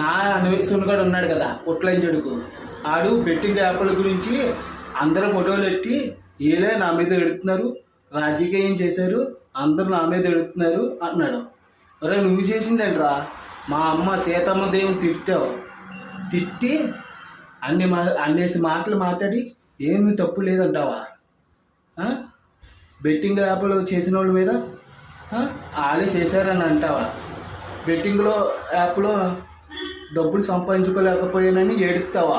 నా సునగాడు ఉన్నాడు కదా పుట్లంజడుకు, ఆడు బెట్టింగ్ యాప్ల గురించి అందరూ ఫోటోలు పెట్టి ఏలే నా మీద ఎడుతున్నారు, రాజకీయం చేశారు, అందరూ నా మీద ఎడుతున్నారు అన్నాడు. అరే నువ్వు చేసిందేంట్రా? మా అమ్మ సీతమ్మ దేవుని తిట్టావు, తిట్టి అన్నేసి మాటలు మాట్లాడి ఏమి తప్పు లేదంటావా? బెట్టింగ్ యాప్లో చేసిన వాళ్ళ మీద వాళ్ళే చేశారని అంటావా? బెట్టింగ్లో యాప్లో డబ్బులు సంపాదించుకోలేకపోయానని ఏడుస్తావా?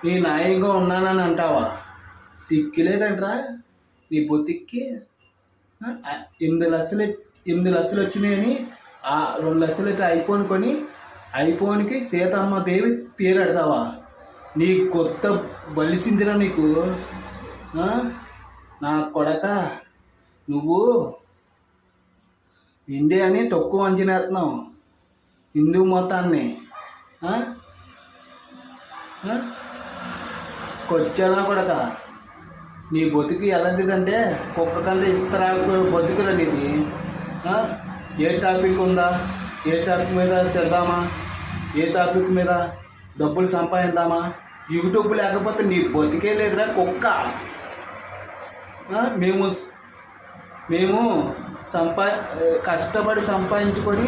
నీ న్యాయంగా ఉన్నానని అంటావా? సిగ్గులేదంట్రా నీ బొత్తికి? 8 లక్షలు వచ్చినాయని 2 లక్షలు అయితే ఐఫోన్ కొని ఐఫోన్కి సీతమ్మ దేవి పేరు పెడతావా? నీ కొత్త బలిసిందిరా నీకు. నా కొడక, నువ్వు ఇండియాని తక్కువ అంచనా వేస్తున్నావు, హిందూ మతాన్ని. కొచ్చేలా కొడక, నీ బతుకు ఎలాంటిదంటే కుక్క కంటే ఇస్తరా బతుకురా నీది. ఏ టాపిక్ ఉందా? ఏ టాపిక్ మీద చేద్దామా? ఏ టాపిక్ మీద డబ్బులు సంపాదిద్దామా? యూట్యూబ్ లేకపోతే నీ బతికే లేదురా కుక్క. మేము కష్టపడి సంపాదించుకొని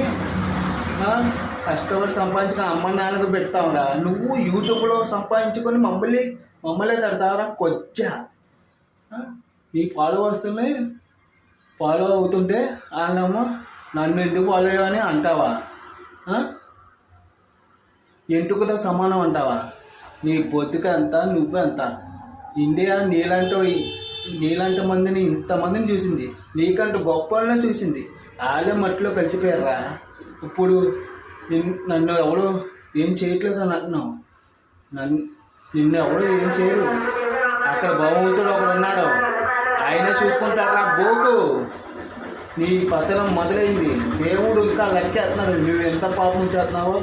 అమ్మ నాన్నకు పెడతావురా. నువ్వు యూట్యూబ్లో సంపాదించుకొని మమ్మల్ని తడతావురా కొచ్చా. నీ ఫాలోవర్స్ని ఫాలో అవుతుంటే వాళ్ళేమో నన్ను ఎందుకు ఫాలో అయ్యావని అంటావా? ఎంటుకతో సమానం అంటావా? నీ బతుకు అంతా నువ్వు అంతా. ఇండియా నీలాంటి మందిని ఇంతమందిని చూసింది, నీకంటూ గొప్ప వాళ్ళనే చూసింది. వాళ్ళే మట్టిలో కలిసిపోయారా. ఇప్పుడు నన్ను ఎవరు ఏం చేయట్లేదు అని అంటున్నావు. నిన్ను ఎవరు ఏం చేయరు. అక్కడ భగవంతుడు ఒకడు ఉన్నాడు, ఆయనే చూసుకుంటారా బోకు. నీ పతనం మొదలైంది. దేవుడు ఇంకా లెక్కేస్తున్నాడు. నువ్వు ఎంత పాపం చేస్తున్నావో,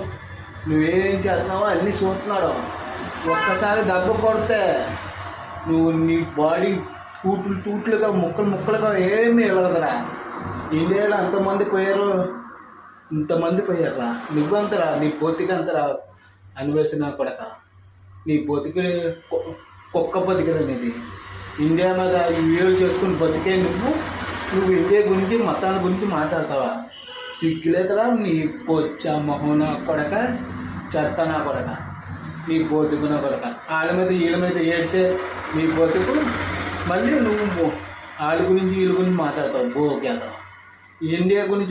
నువ్వేం చేస్తున్నావో అన్నీ చూస్తున్నాడు. ఒక్కసారి దెబ్బ కొడితే నీ బాడీ తూట్లుగా ముక్కలుగా ఏమీ వెళ్ళగదరా. ఇండియాలో ఇంతమంది పోయారా. నువ్వంతరా, నీ బతికి అంతరా అనివేసిన కొడక. నీ బతికి కుక్క బతికనేది. ఇండియా మీద ఈ వీడియో చేసుకుని బతికే నువ్వు ఇండియా గురించి మతాల గురించి మాట్లాడతావా? సిగ్గులేదరా నీ పొచ్చా మొహన కొడక, చెత్తనా కొడక, నీ బతుకున కొడక. వాళ్ళ మీద వీళ్ళ మీద ఏడ్చే నీ బతుకు, మళ్ళీ నువ్వు వాళ్ళ గురించి వీళ్ళ గురించి మాట్లాడతావు. బోకేతావు. ఇండియా గురించి